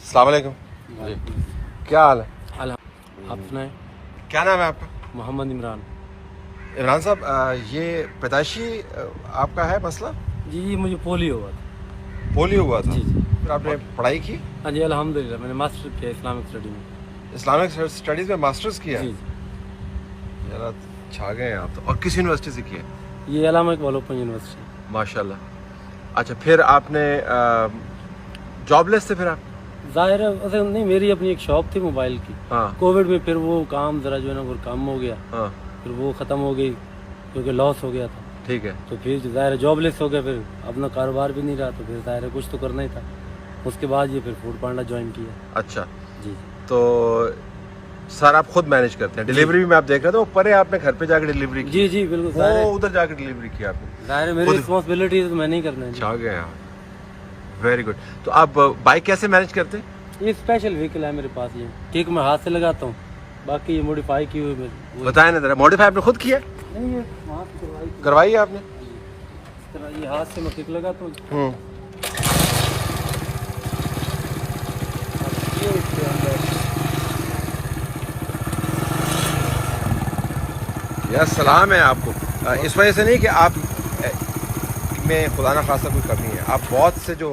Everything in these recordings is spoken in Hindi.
अस्सलाम वालेकुम जी, क्या हाल है? आप सुनाएं। क्या नाम है आपका? मोहम्मद इमरान। इमरान साहब, ये पैदाइशी आपका है मसला? जी जी, मुझे पोलियो हुआ था। पोलियो हुआ था? जी जी। फिर आपने पढ़ाई की? हाँ जी, अल्हम्दुलिल्लाह मैंने मास्टर किया इस्लामिक स्टडी में। इस्लामिक स्टडीज़ में मास्टर्स किया? जी जी। यार छा गए हैं आप तो। और किस यूनिवर्सिटी से किया? ये अल्लामा इकबाल ओपन यूनिवर्सिटी। माशाल्लाह। अच्छा, फिर आपने जॉबलेस थे फिर आप? ज़ाहिर है, असल नहीं, मेरी अपनी एक शॉप थी मोबाइल की। हाँ कोविड में फिर वो काम ज़रा जो है ना वो कम हो गया, हाँ, फिर वो ख़त्म हो गई क्योंकि लॉस हो गया था। ठीक है। तो फिर ज़ाहिर है जॉबलेस हो गया, फिर अपना कारोबार भी नहीं रहा, तो फिर ज़ाहिर है कुछ तो करना ही था। उसके बाद ये फिर फूड पांडा ज्वाइन किया। अच्छा, जी जी। तो सर आप खुद मैनेज करते हैं? डिलीवरी भी मैं आप देख रहे थे, वो परे आपने घर पे जाकर डिलीवरी की? जी जी बिल्कुल। वो उधर जाकर डिलीवरी की आपने? ज़ाहिर है मेरी रिस्पॉन्सिबिलिटी है तो मैं नहीं करना है। छा गए हैं। Very good. तो आप बाइक कैसे मैनेज करते हैं? ये स्पेशल व्हीकल है मेरे पास, ये किक मैं हाथ से लगाता हूँ, बाकी ये मॉडिफाई की हुई बताएं ना जरा, मॉडिफाई आपने खुद किया? नहीं, ये वहाँ से करवाई है आपने? इस तरह ये हाथ से मैं किक लगाता हूँ। ये इसके अंदर यार सलाम है आपको। इस वजह से नहीं कि आप में खुदा ना खासा कोई कमी है, आप बहुत से जो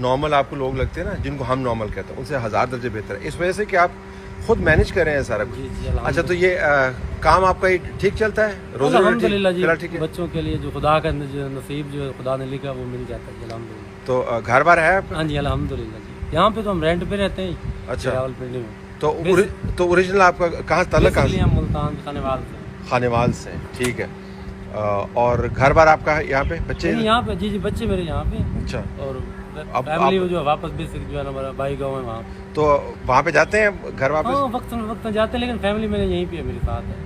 नॉर्मल आपको लोग लगते हैं ना, जिनको हम नॉर्मल कहते हैं, उनसे 1000 दर्जे बेहतर है, इस वजह से कि आप खुद मैनेज कर रहे हैं सारा कुछ। जी जी। अच्छा, तो ये काम आपका ही ठीक चलता है? रोज़ अल्हम्दुलिल्लाह जी, ठीक है? बच्चों के लिए जो खुदा का जो नसीब जो खुदा ने लिखा वो मिल जाता है अल्हम्दुलिल्लाह। तो घर बार है आपका? हाँ जी अल्हम्दुलिल्लाह जी। यहाँ पे तो हम रेंट पे रहते हैं। अच्छा, रावलपिंडी में। तो ओरिजिनल आपका कहाँ तलक? कहाँ से? हम मुल्तान खानेवाल से। खानेवाल से, ठीक है। और घर बार आपका यहाँ पे? बच्चे यहाँ पे? जी जी, बच्चे मेरे यहाँ पे। अच्छा, और अब फैमिली आप जो है वापस भी जो है ना हमारा भाई गाँव है वहाँ। तो वहाँ पे जाते हैं घर वापस? हाँ, वक्त जाते हैं, लेकिन फैमिली मेरे यहीं पे है, मेरे साथ है।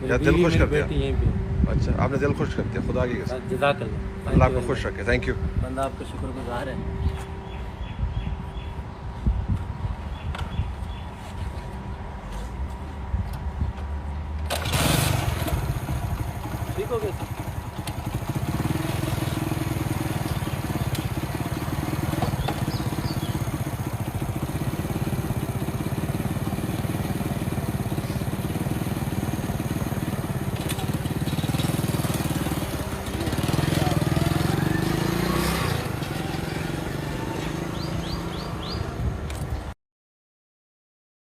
मेरी या दिल बीवी, खुश मेरी करते हैं? बेटी यहीं पे है। अच्छा, आपने दिल खुश कर दिया, खुदा की कसम। जज़ाकल्लाह। अल्लाह आपको खुश रखे। Thank you. बंदा आपका शुक्रगुजार है। ठीक हो गया।